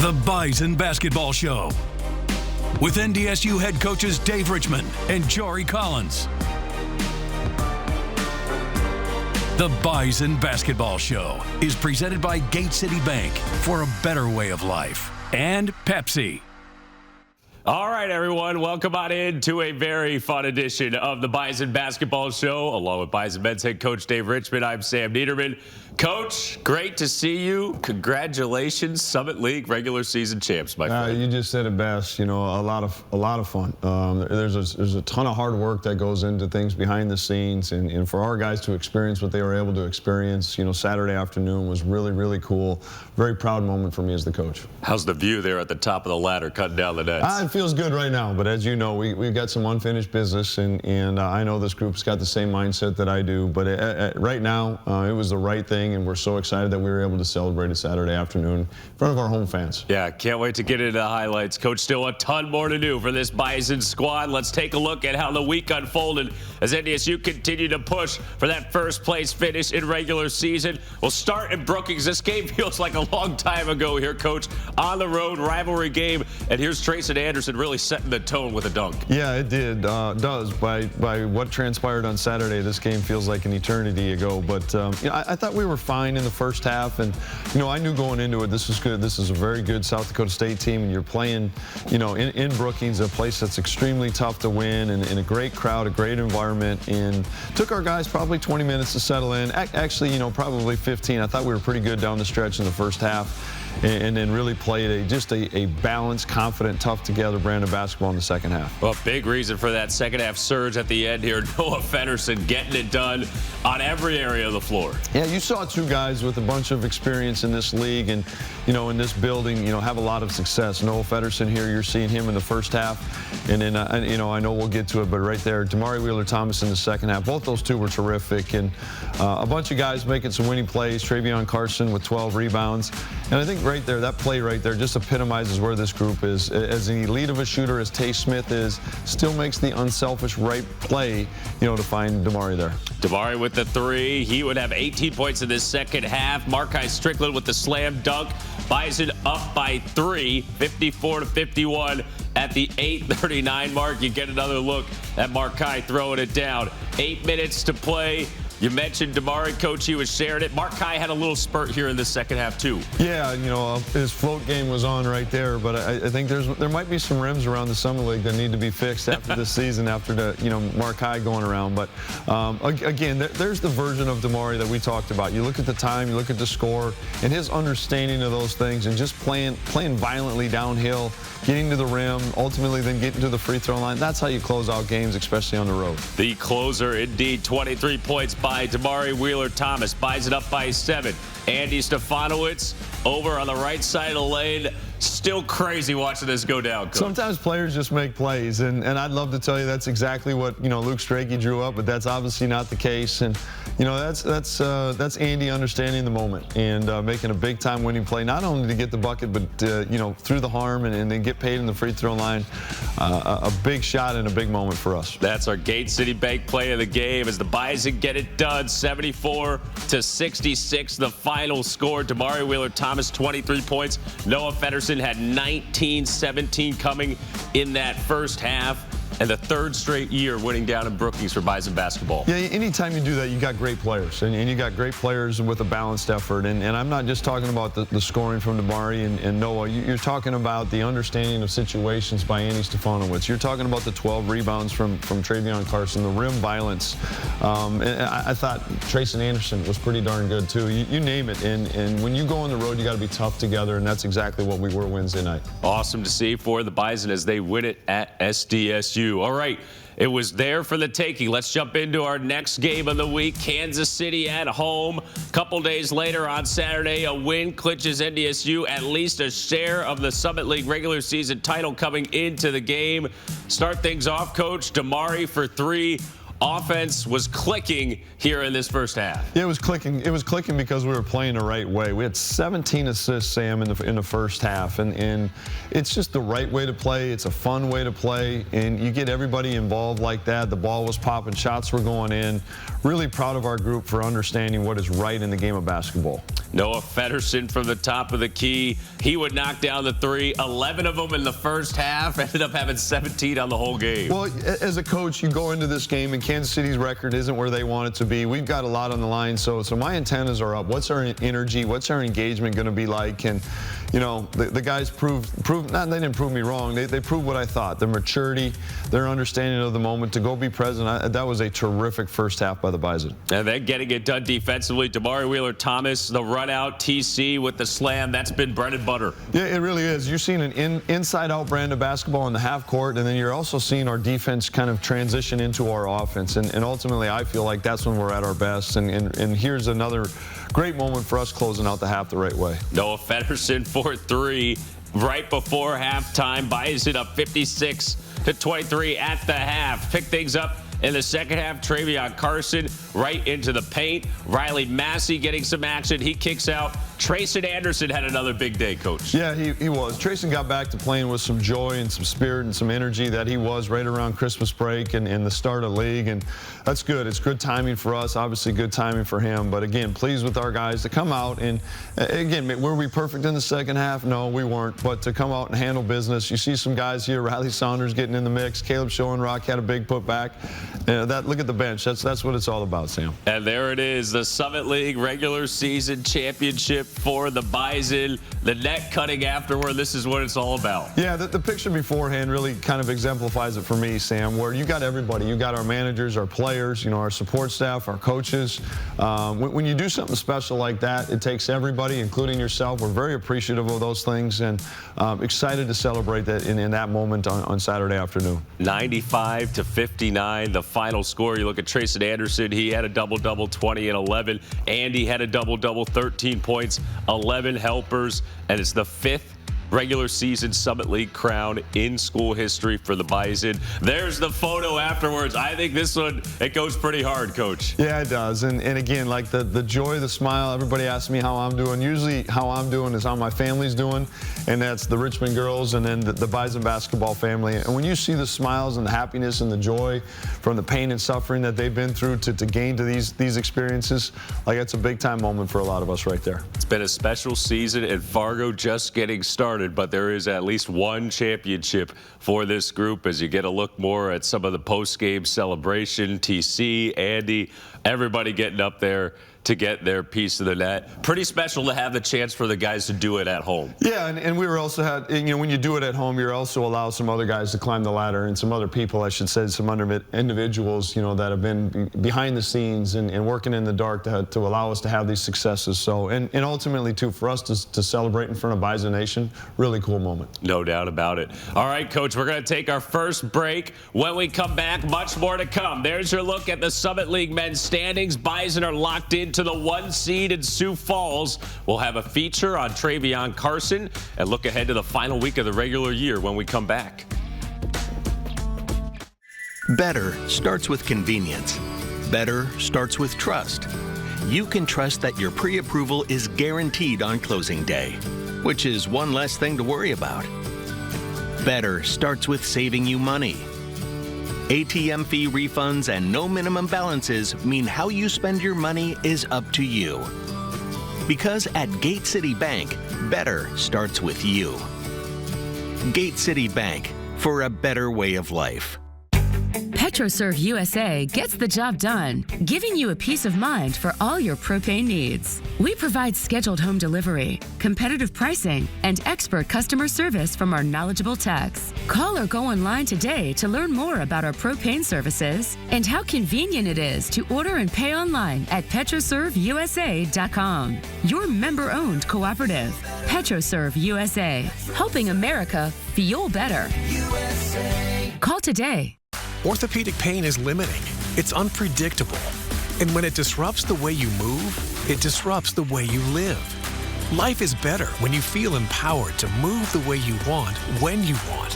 The Bison Basketball Show with NDSU head coaches Dave Richman and Jory Collins. The Bison Basketball Show is presented by Gate City Bank for a better way of life and Pepsi. All right, everyone, welcome on in to a very fun edition of the Bison Basketball Show. Along with Bison men's head coach Dave Richman, I'm Sam Neidermann. Coach, great to see you. Congratulations, Summit League regular season champs, my friend. You just said it best. You know, a lot of fun. There's a ton of hard work that goes into things behind the scenes, and for our guys to experience what they were able to experience, you know, Saturday afternoon was really, really cool. Very proud moment for me as the coach. How's the view there at the top of the ladder, cutting down the nets? It feels good right now, but as you know, we've got some unfinished business, and I know this group's got the same mindset that I do. But right now, it was the right thing. And we're so excited that we were able to celebrate it Saturday afternoon in front of our home fans. Yeah, can't wait to get into the highlights. Coach, still a ton more to do for this Bison squad. Let's take a look at how the week unfolded as NDSU continued to push for that first place finish in regular season. We'll start in Brookings. This game feels like a long time ago here, Coach. On the road, rivalry game. And here's Trevian Anderson really setting the tone with a dunk. Yeah, it did. Does. By what transpired on Saturday, this game feels like an eternity ago. But you know, I thought we were fine in the first half, and you know, I knew going into it this is good. This is a very good South Dakota State team, and you're playing, you know, in Brookings, a place that's extremely tough to win, and in a great crowd, a great environment. And took our guys probably 20 minutes to settle in. Actually, you know, probably 15. I thought we were pretty good down the stretch in the first half. And then really played just a balanced, confident, tough-together brand of basketball in the second half. Well, big reason for that second-half surge at the end here. Noah Feddersen getting it done on every area of the floor. Yeah, you saw two guys with a bunch of experience in this league and, you know, in this building, you know, have a lot of success. Noah Feddersen here, you're seeing him in the first half. And then, you know, I know we'll get to it, but right there, Damari Wheeler-Thomas in the second half. Both those two were terrific. And a bunch of guys making some winning plays. Trevian Carson with 12 rebounds. And I think right there, that play right there just epitomizes where this group is. As an elite of a shooter as Tay Smith is, still makes the unselfish right play, you know, to find Damari there. Damari with the three. He would have 18 points in this second half. Markai Strickland with the slam dunk. Bison up by 3, 54-51 at the 8:39 mark. You get another look at Markai throwing it down. 8 minutes to play. You mentioned Damari, Coach, he was sharing it. Markai had a little spurt here in the second half, too. Yeah, you know, his float game was on right there, but I think there might be some rims around the Summer League that need to be fixed after this season, after the, you know, Markai going around. But, again, there's the version of Damari that we talked about. You look at the time, you look at the score, and his understanding of those things, and just playing violently downhill, getting to the rim, ultimately then getting to the free throw line. That's how you close out games, especially on the road. The closer, indeed, 23 points by Damari Wheeler-Thomas. Bison up by 7. Andy Stefanowicz over on the right side of the lane. Still crazy watching this go down, Coach. Sometimes players just make plays, and I'd love to tell you that's exactly what, you know, Luke Strachey drew up, but that's obviously not the case. And you know, that's Andy understanding the moment and making a big-time winning play, not only to get the bucket, but you know, through the harm and then get paid in the free throw line. A big shot and a big moment for us. That's our Gate City Bank play of the game as the Bison get it done, 74-66. The final score. Damari Wheeler-Thomas 23 points. Noah Feddersen had 19-17 coming in that first half. And the third straight year winning down in Brookings for Bison basketball. Yeah, anytime you do that, you got great players. And you got great players with a balanced effort. And I'm not just talking about the scoring from Damari and Noah. You're talking about the understanding of situations by Andy Stefanowicz. You're talking about the 12 rebounds from Trevian Carson, the rim violence. And I thought Trevian Anderson was pretty darn good, too. You name it. And when you go on the road, you got to be tough together. And that's exactly what we were Wednesday night. Awesome to see for the Bison as they win it at NDSU. All right, it was there for the taking. Let's jump into our next game of the week. Kansas City at home. A couple days later on Saturday, a win clinches NDSU at least a share of the Summit League regular season title coming into the game. Start things off, Coach. Damari for 3. offense was clicking here in this first half. Yeah, it was clicking. It was clicking because we were playing the right way. We had 17 assists, Sam, in the first half, and it's just the right way to play. It's a fun way to play, and you get everybody involved like that. The ball was popping, shots were going in. Really proud of our group for understanding what is right in the game of basketball. Noah Feddersen from the top of the key. He would knock down the three. 11 of them in the first half. Ended up having 17 on the whole game. Well, as a coach, you go into this game, and Kansas City's record isn't where they want it to be. We've got a lot on the line, so my antennas are up. What's our energy? What's our engagement going to be like? And, you know, the guys proved not they didn't prove me wrong. They proved what I thought. Their maturity, their understanding of the moment to go be present. That was a terrific first half by the Bison. And then getting it done defensively, Damari Wheeler-Thomas, the run out, TC with the slam. That's been bread and butter. Yeah, it really is. You're seeing an inside-out brand of basketball in the half court, and then you're also seeing our defense kind of transition into our offense. And ultimately, I feel like that's when we're at our best. And here's another great moment for us closing out the half the right way. Noah Feddersen for three right before halftime. Bison up 56-23 at the half. Pick things up in the second half. Trevian Carson right into the paint. Riley Massey getting some action. He kicks out. Trayson Anderson had another big day, Coach. Yeah, he was. Trayson got back to playing with some joy and some spirit and some energy that he was right around Christmas break and the start of league, and that's good. It's good timing for us, obviously good timing for him. But again, pleased with our guys to come out and, again, were we perfect in the second half? No, we weren't. But to come out and handle business, you see some guys here, Riley Saunders getting in the mix, Caleb Schoenrock had a big putback. Look at the bench. That's what it's all about, Sam. And there it is, the Summit League regular season championship for the Bison. The net cutting afterward. This is what it's all about. Yeah, the picture beforehand really kind of exemplifies it for me, Sam, where you got everybody. You got our managers, our players, you know, our support staff, our coaches. When you do something special like that, it takes everybody, including yourself. We're very appreciative of those things and excited to celebrate that in that moment on Saturday afternoon. 95-59, the final score. You look at Trayson Anderson. He had a double-double, 20 and 11. Andy had a double-double, 13 points, 11 helpers, and it's the fifth regular season Summit League crown in school history for the Bison. There's the photo afterwards. I think this one, it goes pretty hard, Coach. Yeah, it does. And again, like the joy, the smile, everybody asks me how I'm doing. Usually how I'm doing is how my family's doing, and that's the Richman girls and then the Bison basketball family. And when you see the smiles and the happiness and the joy from the pain and suffering that they've been through to gain to these experiences, like it's a big time moment for a lot of us right there. It's been a special season and Fargo just getting started, but there is at least one championship for this group as you get a look more at some of the post-game celebration. TC, Andy, everybody getting up there to get their piece of the net. Pretty special to have the chance for the guys to do it at home. Yeah, and we were also when you do it at home, you also allow some other guys to climb the ladder and some other people, I should say, some other individuals, that have been behind the scenes and working in the dark to allow us to have these successes. So, and ultimately, too, for us to celebrate in front of Bison Nation, really cool moment. No doubt about it. All right, Coach, we're going to take our first break. When we come back, much more to come. There's your look at the Summit League men's standings. Bison are locked into the 1 seed in Sioux Falls. We'll have a feature on Trevian Carson and look ahead to the final week of the regular year when we come back. Better starts with convenience. Better starts with trust. You can trust that your pre-approval is guaranteed on closing day, which is one less thing to worry about. Better starts with saving you money. ATM fee refunds and no minimum balances mean how you spend your money is up to you. Because at Gate City Bank, better starts with you. Gate City Bank, for a better way of life. PetroServe USA gets the job done, giving you a peace of mind for all your propane needs. We provide scheduled home delivery, competitive pricing, and expert customer service from our knowledgeable techs. Call or go online today to learn more about our propane services and how convenient it is to order and pay online at PetroServeUSA.com. Your member-owned cooperative, PetroServe USA, helping America feel better. USA. Call today. Orthopedic pain is limiting. It's unpredictable. And when it disrupts the way you move, it disrupts the way you live. Life is better when you feel empowered to move the way you want, when you want.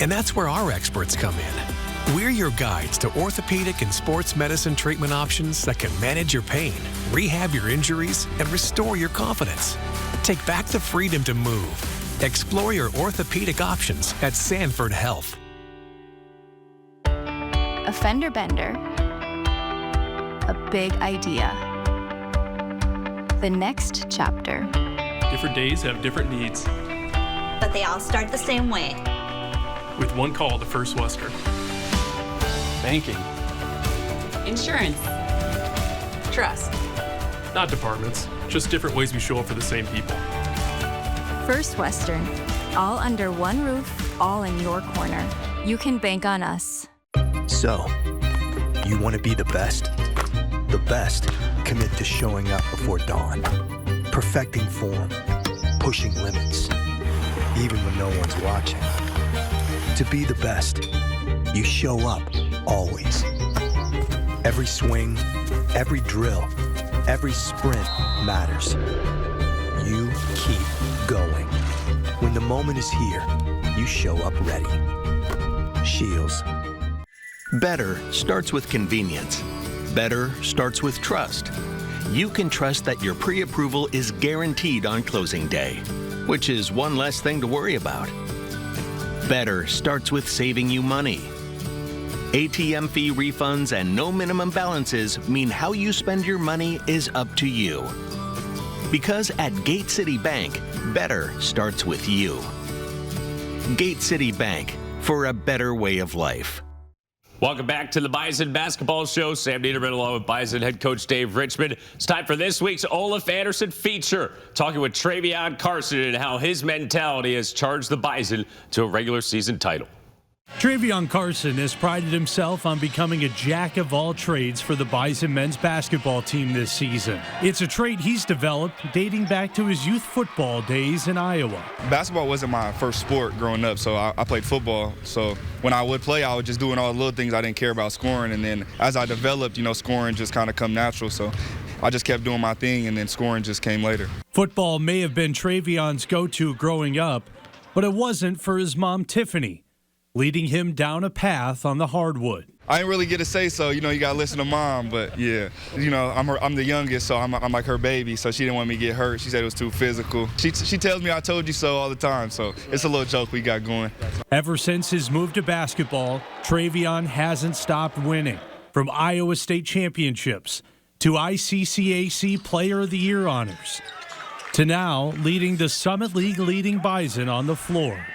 And that's where our experts come in. We're your guides to orthopedic and sports medicine treatment options that can manage your pain, rehab your injuries, and restore your confidence. Take back the freedom to move. Explore your orthopedic options at Sanford Health. A fender bender. A big idea. The next chapter. Different days have different needs. But they all start the same way. With one call to First Western. Banking. Insurance. Trust. Not departments, just different ways we show up for the same people. First Western. All under one roof, all in your corner. You can bank on us. So, you want to be the best? The best commit to showing up before dawn. Perfecting form. Pushing limits. Even when no one's watching. To be the best, you show up always. Every swing, every drill, every sprint matters. You keep going. When the moment is here, you show up ready. Shields. Better starts with convenience. Better starts with trust. You can trust that your pre-approval is guaranteed on closing day, which is one less thing to worry about. Better starts with saving you money. ATM fee refunds and no minimum balances mean how you spend your money is up to you. Because at Gate City Bank, better starts with you. Gate City Bank, for a better way of life. Welcome back to the Bison Basketball Show. Sam Neidermann along with Bison head coach Dave Richman. It's time for this week's Olaf Anderson feature, talking with Trevian Carson and how his mentality has charged the Bison to a regular season title. Trevian Carson has prided himself on becoming a jack of all trades for the Bison men's basketball team this season. It's a trait he's developed dating back to his youth football days in Iowa. Basketball wasn't my first sport growing up, so I played football. So when I would play, I was just doing all the little things. I didn't care about scoring. And then as I developed, scoring just kind of come natural. So I just kept doing my thing, and then scoring just came later. Football may have been Trevian's go-to growing up, but it wasn't for his mom, Tiffany, leading him down a path on the hardwood. I didn't really get to say so. You got to listen to mom, but yeah. I'm the youngest, so I'm like her baby, so she didn't want me to get hurt. She said it was too physical. She tells me I told you so all the time, so it's a little joke we got going. Ever since his move to basketball, Trevian hasn't stopped winning. From Iowa State championships to ICCAC Player of the Year honors, to now leading the Summit League leading Bison on the floor.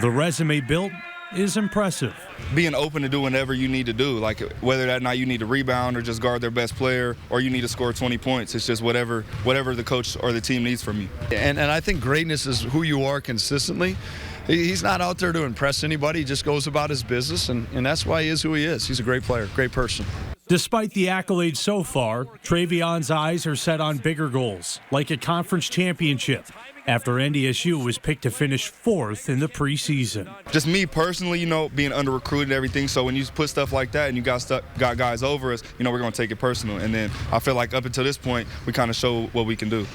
The resume built is impressive. Being open to do whatever you need to do, like whether that night you need to rebound or just guard their best player or you need to score 20 points. It's just whatever the coach or the team needs from you. And I think greatness is who you are consistently. He's not out there to impress anybody. He just goes about his business, and that's why he is who he is. He's a great player, great person. Despite the accolades so far, Trevian's eyes are set on bigger goals, like a conference championship, after NDSU was picked to finish 4th in the preseason. Just me personally, being under-recruited and everything, so when you put stuff like that and you got guys over us, we're going to take it personal. And then I feel like up until this point, we kind of show what we can do.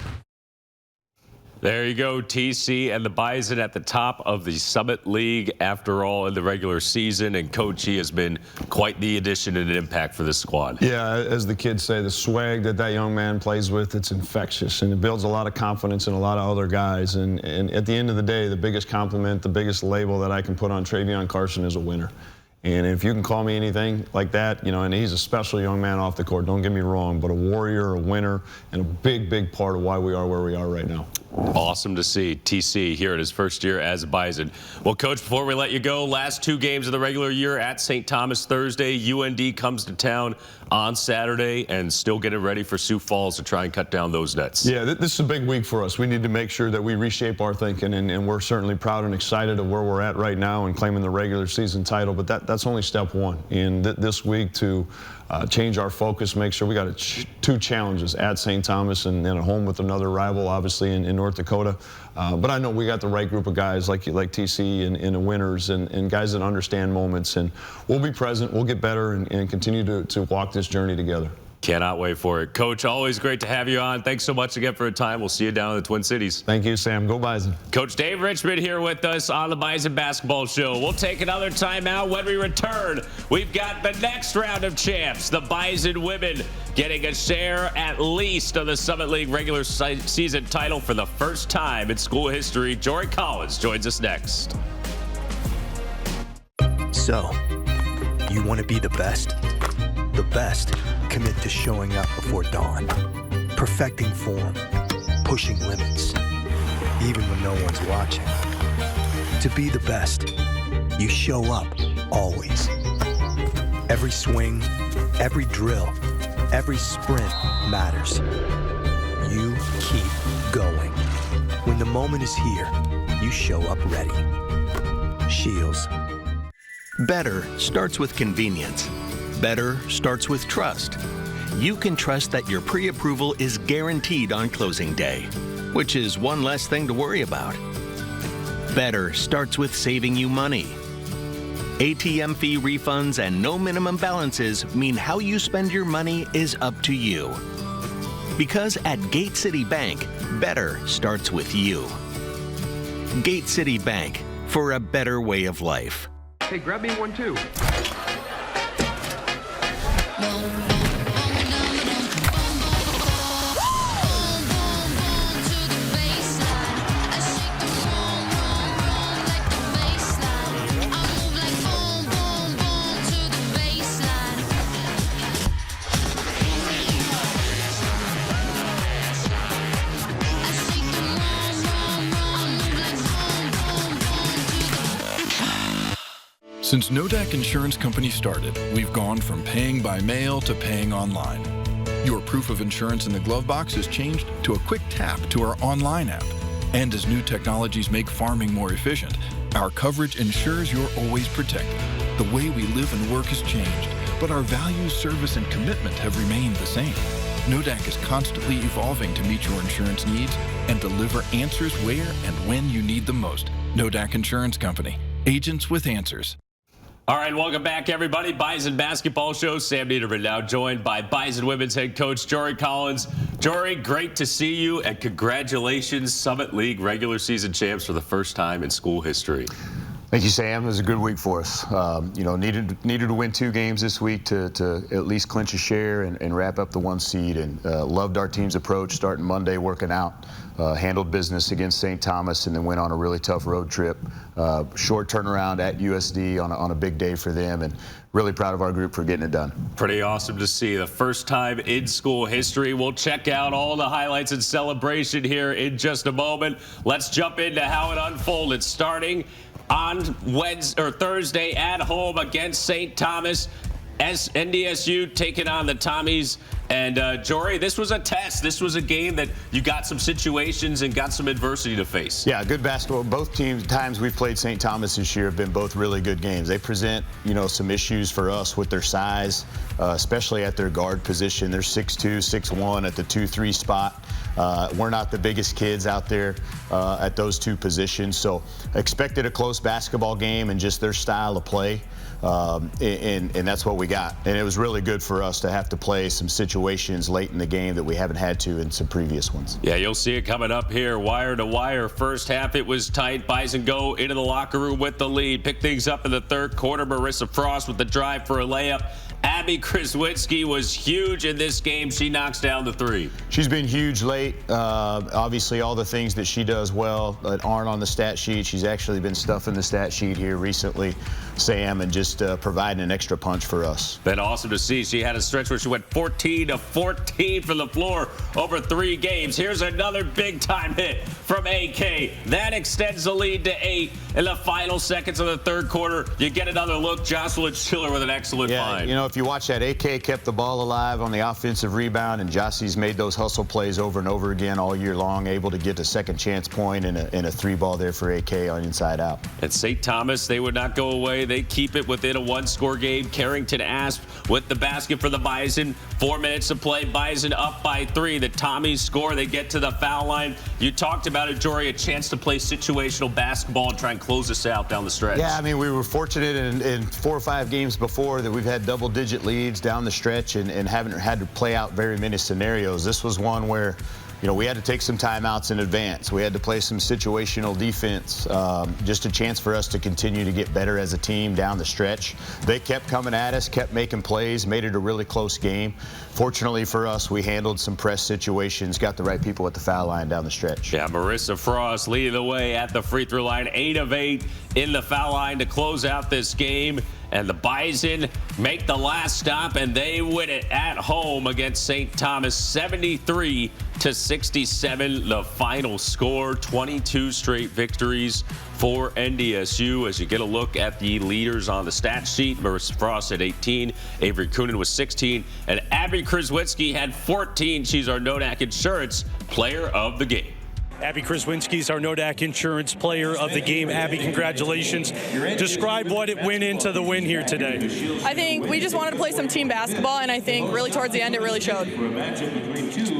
There you go, TC and the Bison at the top of the Summit League after all in the regular season, and Coach E has been quite the addition and an impact for this squad. Yeah, as the kids say, the swag that young man plays with, it's infectious, and it builds a lot of confidence in a lot of other guys. And at the end of the day, the biggest compliment, the biggest label that I can put on Trevian Carson is a winner. And if you can call me anything like that, and he's a special young man off the court, don't get me wrong, but a warrior, a winner, and a big, big part of why we are where we are right now. Awesome to see TC here in his first year as a Bison. Well, Coach, before we let you go, last 2 games of the regular year at St. Thomas Thursday. UND comes to town on Saturday and still getting ready for Sioux Falls to try and cut down those nets. Yeah, this is a big week for us. We need to make sure that we reshape our thinking, and we're certainly proud and excited of where we're at right now and claiming the regular season title, but that's only step one. And this week to change our focus, make sure we got 2 challenges at St. Thomas and at home with another rival, obviously, in North Dakota. But I know we got the right group of guys like TC and the winners and guys that understand moments. And we'll be present, we'll get better and continue to walk this journey together. Cannot wait for it. Coach, always great to have you on. Thanks so much again for your time. We'll see you down in the Twin Cities. Thank you, Sam. Go Bison. Coach David Richman here with us on the Bison Basketball Show. We'll take another timeout. When we return, we've got the next round of champs, the Bison women, getting a share at least of the Summit League regular season title for the first time in school history. Jory Collins joins us next. So, you want to be the best? The best commit to showing up before dawn, perfecting form, pushing limits, even when no one's watching. To be the best, you show up always. Every swing, every drill, every sprint matters. You keep going. When the moment is here, you show up ready. Shields. Better starts with convenience. Better starts with trust. You can trust that your pre-approval is guaranteed on closing day, which is one less thing to worry about. Better starts with saving you money. ATM fee refunds and no minimum balances mean how you spend your money is up to you. Because at Gate City Bank, better starts with you. Gate City Bank, for a better way of life. Hey, grab me one too. Since Nodak Insurance Company started, we've gone from paying by mail to paying online. Your proof of insurance in the glove box has changed to a quick tap to our online app. And as new technologies make farming more efficient, our coverage ensures you're always protected. The way we live and work has changed, but our values, service, and commitment have remained the same. Nodak is constantly evolving to meet your insurance needs and deliver answers where and when you need them most. Nodak Insurance Company. Agents with answers. All right, welcome back, everybody. Bison Basketball Show. Sam Neidermann now joined by Bison Women's head coach Jory Collins. Jory, great to see you, and congratulations, Summit League regular season champs for the first time in school history. Thank you, Sam. It was a good week for us. Needed to win 2 games this week to at least clinch a share and wrap up the 1 seed. And loved our team's approach starting Monday, working out. Handled business against St. Thomas and then went on a really tough road trip. Short turnaround at USD on a big day for them, and really proud of our group for getting it done. Pretty awesome to see. The first time in school history. We'll check out all the highlights and celebration here in just a moment. Let's jump into how it unfolded, starting on Thursday at home against St. Thomas. NDSU taking on the Tommies. And Jory, this was a test. This was a game that you got some situations and got some adversity to face. Yeah, good basketball. Both times we've played St. Thomas this year have been both really good games. They present, some issues for us with their size, especially at their guard position. They're 6'2", 6'1" at the 2-3 spot. We're not the biggest kids out there at those 2 positions, so expected a close basketball game and just their style of play. And that's what we got. And it was really good for us to have to play some situations late in the game that we haven't had to in some previous ones. Yeah, you'll see it coming up here, wire to wire. First half, it was tight. Bison go into the locker room with the lead. Pick things up in the third quarter. Marissa Frost with the drive for a layup. Abby Kraswitzki was huge in this game. She knocks down the 3. She's been huge late. Obviously, all the things that she does well that aren't on the stat sheet. She's actually been stuffing the stat sheet here recently, Sam, and just providing an extra punch for us. Been awesome to see. She had a stretch where she went 14 of 14 from the floor over 3 games. Here's another big-time hit from AK. That extends the lead to 8 in the final seconds of the third quarter. You get another look. Jocelyn Schiller with an excellent find. If you watch that, AK kept the ball alive on the offensive rebound, and Jossie's made those hustle plays over and over again all year long, able to get a second chance point and a 3 ball there for AK on inside out. At St. Thomas, they would not go away. They keep it within a 1-score game. Carrington Asp with the basket for the Bison. 4 minutes to play. Bison up by 3. The Tommies score. They get to the foul line. You talked about it, Jory, a chance to play situational basketball and try and close this out down the stretch. Yeah, we were fortunate in 4 or 5 games before that we've had double-digit double-digit leads down the stretch and haven't had to play out very many scenarios. This was one where, we had to take some timeouts in advance. We had to play some situational defense, just a chance for us to continue to get better as a team down the stretch. They kept coming at us, kept making plays, made it a really close game. Fortunately for us, we handled some press situations, got the right people at the foul line down the stretch. Yeah, Marissa Frost leading the way at the free throw line, 8 of 8 in the foul line to close out this game. And the Bison make the last stop, and they win it at home against St. Thomas, 73-67. The final score, 22 straight victories for NDSU. As you get a look at the leaders on the stat sheet, Marissa Frost at 18, Avery Coonan was 16, and Abby Kraswitsky had 14. She's our Nodak Insurance Player of the Game. Abby Kraswinski is our Nodak Insurance Player of the Game. Abby, congratulations. Describe what it went into the win here today. I think we just wanted to play some team basketball, and I think really towards the end it really showed.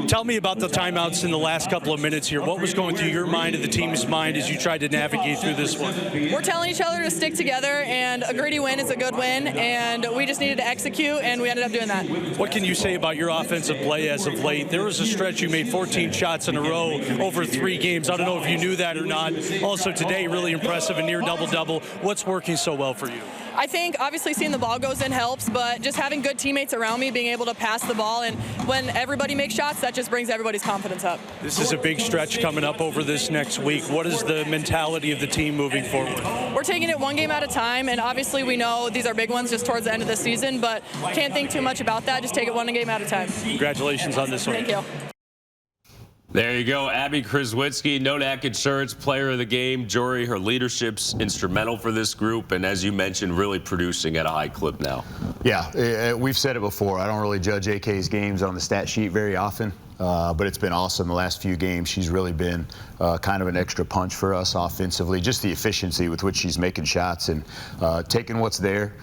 Tell me about the timeouts in the last couple of minutes here. What was going through your mind and the team's mind as you tried to navigate through this one? We're telling each other to stick together, and a gritty win is a good win, and we just needed to execute, and we ended up doing that. What can you say about your offensive play as of late? There was a stretch you made 14 shots in a row over 3 games. I don't know if you knew that or not. Also today, really impressive, a near double-double. What's working so well for you? I think obviously seeing the ball goes in helps, but just having good teammates around me, being able to pass the ball, and when everybody makes shots, that just brings everybody's confidence up. This is a big stretch coming up over this next week. What is the mentality of the team moving forward? We're taking it one game at a time, and obviously we know these are big ones just towards the end of the season, but can't think too much about that. Just take it one game at a time. Congratulations on this one. Thank you. There you go, Abby Kraswitsky, Nodak Insurance Player of the Game. Jory, her leadership's instrumental for this group, and as you mentioned, really producing at a high clip now. Yeah, we've said it before. I don't really judge AK's games on the stat sheet very often, but it's been awesome the last few games. She's really been kind of an extra punch for us offensively, just the efficiency with which she's making shots and taking what's there.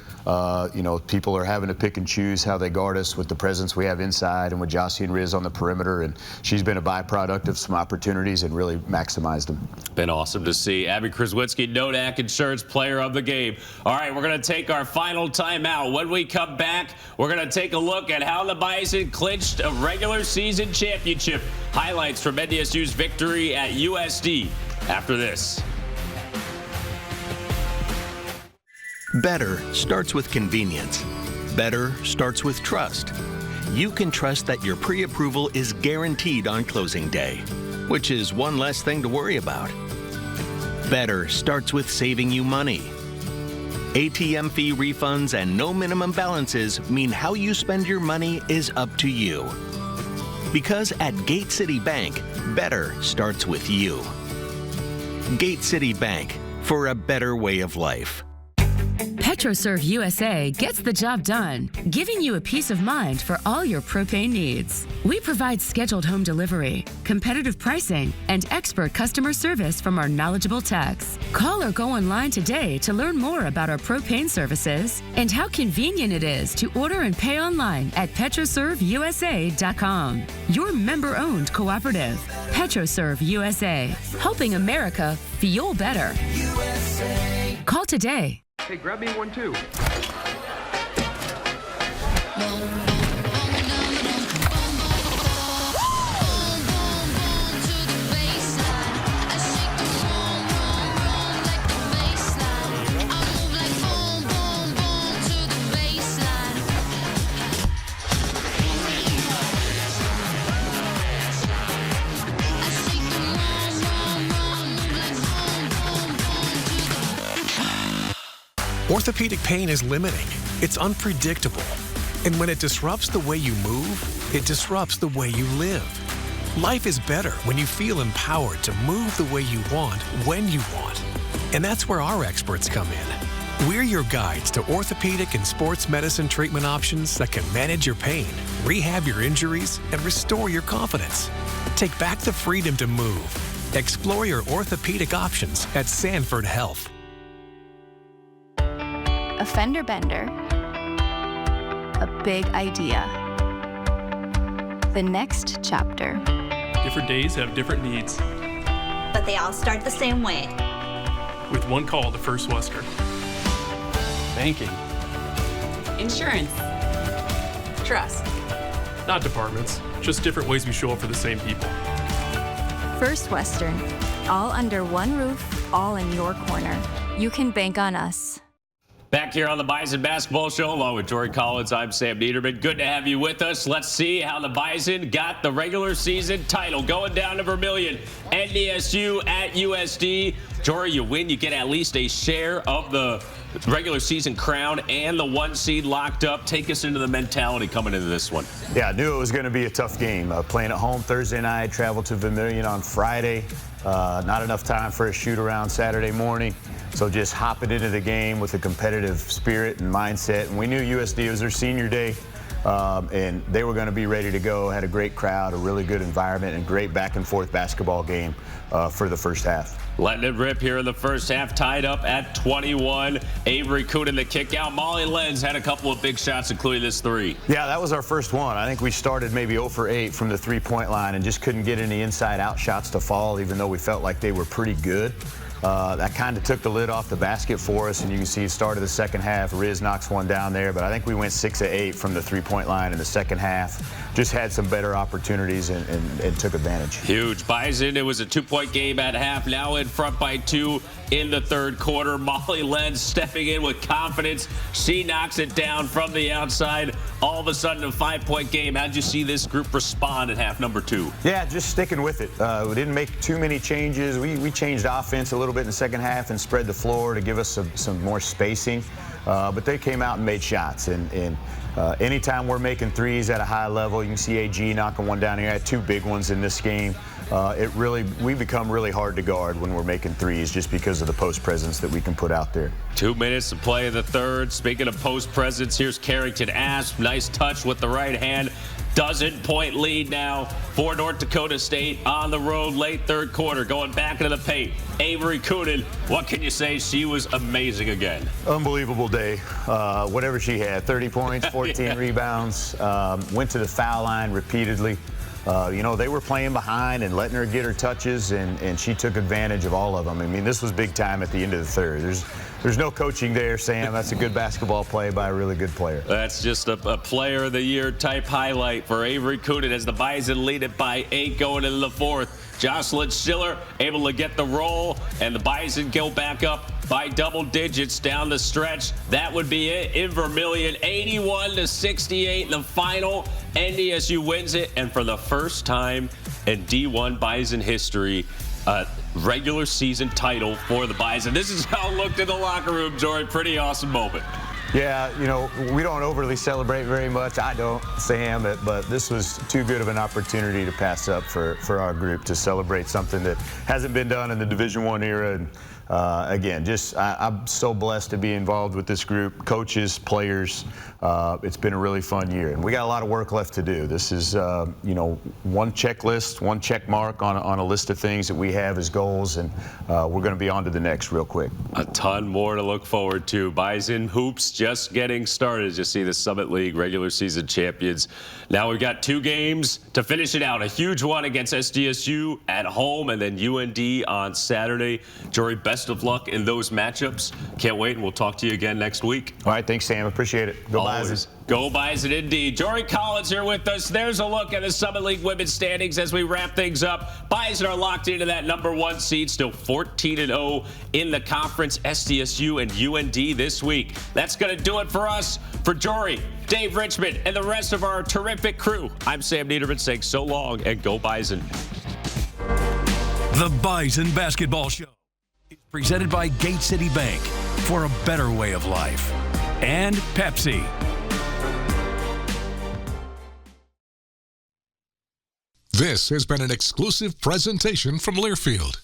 People are having to pick and choose how they guard us with the presence we have inside and with Jossie and Riz on the perimeter, and she's been a byproduct of some opportunities and really maximized them. Been awesome to see. Abby Kraswitsky, Nodak Insurance Player of the Game. All right, we're going to take our final timeout. When we come back, we're going to take a look at how the Bison clinched a regular season championship. Highlights from NDSU's victory at USD after this. Better starts with convenience. Better starts with trust. You can trust that your pre-approval is guaranteed on closing day, which is one less thing to worry about. Better starts with saving you money. ATM fee refunds and no minimum balances mean how you spend your money is up to you. Because at Gate City Bank, better starts with you. Gate City Bank, for a better way of life. PetroServe USA gets the job done, giving you a peace of mind for all your propane needs. We provide scheduled home delivery, competitive pricing, and expert customer service from our knowledgeable techs. Call or go online today to learn more about our propane services and how convenient it is to order and pay online at PetroServeUSA.com. Your member-owned cooperative, PetroServe USA, helping America fuel better. USA. Call today. Hey, grab me one too. Orthopedic pain is limiting. It's unpredictable. And when it disrupts the way you move, it disrupts the way you live. Life is better when you feel empowered to move the way you want, when you want. And that's where our experts come in. We're your guides to orthopedic and sports medicine treatment options that can manage your pain, rehab your injuries, and restore your confidence. Take back the freedom to move. Explore your orthopedic options at Sanford Health. A fender bender, a big idea. The next chapter. Different days have different needs. But they all start the same way. With one call to First Western. Banking. Insurance. trust. Not departments, just different ways we show up for the same people. First Western, all under one roof, all in your corner. You can bank on us. Back here on the Bison Basketball Show, along with Jory Collins, I'm Sam Neidermann. Good to have you with us. Let's see how the Bison got the regular season title. Going down to Vermillion, NDSU at USD. Jory, you win, you get at least a share of the regular season crown and the 1 seed locked up. Take us into the mentality coming into this one. Yeah, I knew it was going to be a tough game. Playing at home Thursday night, traveled to Vermillion on Friday. Not enough time for a shoot-around Saturday morning. So just hopping into the game with a competitive spirit and mindset. And we knew USD was their senior day, and they were going to be ready to go. Had a great crowd, a really good environment, and great back-and-forth basketball game for the first half. Letting it rip here in the first half, tied up at 21. Avery Coonan the kick out. Molly Lenz had a couple of big shots, including this three. Yeah, that was our first one. I think we started maybe 0 for 8 from the three-point line and just couldn't get any inside-out shots to fall, even though we felt like they were pretty good. That kind of took the lid off the basket for us, and you can see it started the second half. Riz knocks one down there, but I think we went 6 of 8 from the three-point line in the second half. Just had some better opportunities and took advantage. Huge. Bison, it was a 2-point game at half, now in front by 2 in the third quarter. Molly Lenz stepping in with confidence. She knocks it down from the outside. All of a sudden, a 5-point game. How'd you see this group respond in half number 2? Yeah, just sticking with it. We didn't make too many changes. We changed offense a little bit in the second half and spread the floor to give us some more spacing. But they came out and made shots. And anytime we're making threes at a high level, you can see AG knocking one down here. I had 2 big ones in this game. We become really hard to guard when we're making threes just because of the post presence that we can put out there. 2 minutes to play in the third. Speaking of post presence, here's Carrington Asp. Nice touch with the right hand. Dozen-point lead now for North Dakota State on the road late third quarter. Going back into the paint. Avery Coonan, what can you say? She was amazing again. Unbelievable day. Whatever she had, 30 points, 14 rebounds. Went to the foul line repeatedly. They were playing behind and letting her get her touches, and she took advantage of all of them. I mean, this was big time at the end of the third. There's no coaching there, Sam. That's a good basketball play by a really good player. That's just a player of the year type highlight for Avery Coonan as the Bison lead it by 8 going into the fourth. Jocelyn Schiller able to get the roll, and the Bison go back up by double digits down the stretch. That would be it in Vermillion. 81-68 in the final. NDSU wins it, and for the first time in D1 Bison history, regular season title for the Bison. This is how it looked in the locker room, Jory. Pretty awesome moment. Yeah, we don't overly celebrate very much. I don't, Sam, but this was too good of an opportunity to pass up for our group to celebrate something that hasn't been done in the Division I era. And again, I'm so blessed to be involved with this group, coaches, players. It's been a really fun year, and we got a lot of work left to do. This is, one checklist, one check mark on a list of things that we have as goals, and we're going to be on to the next real quick. A ton more to look forward to. Bison hoops just getting started. As you see, the Summit League regular season champions. Now we've got 2 games to finish it out. A huge one against SDSU at home, and then UND on Saturday. Jory, best of luck in those matchups. Can't wait, and we'll talk to you again next week. All right, thanks, Sam. Appreciate it. Go Bison. Go Bison indeed. Jory Collins here with us. There's a look at the Summit League women's standings as we wrap things up. Bison are locked into that number 1 seed, still 14-0 in the conference. SDSU and UND this week. That's going to do it for us. For Jory, Dave Richman, and the rest of our terrific crew, I'm Sam Neidermann saying so long and go Bison. The Bison Basketball Show is presented by Gate City Bank for a better way of life. And Pepsi. This has been an exclusive presentation from Learfield.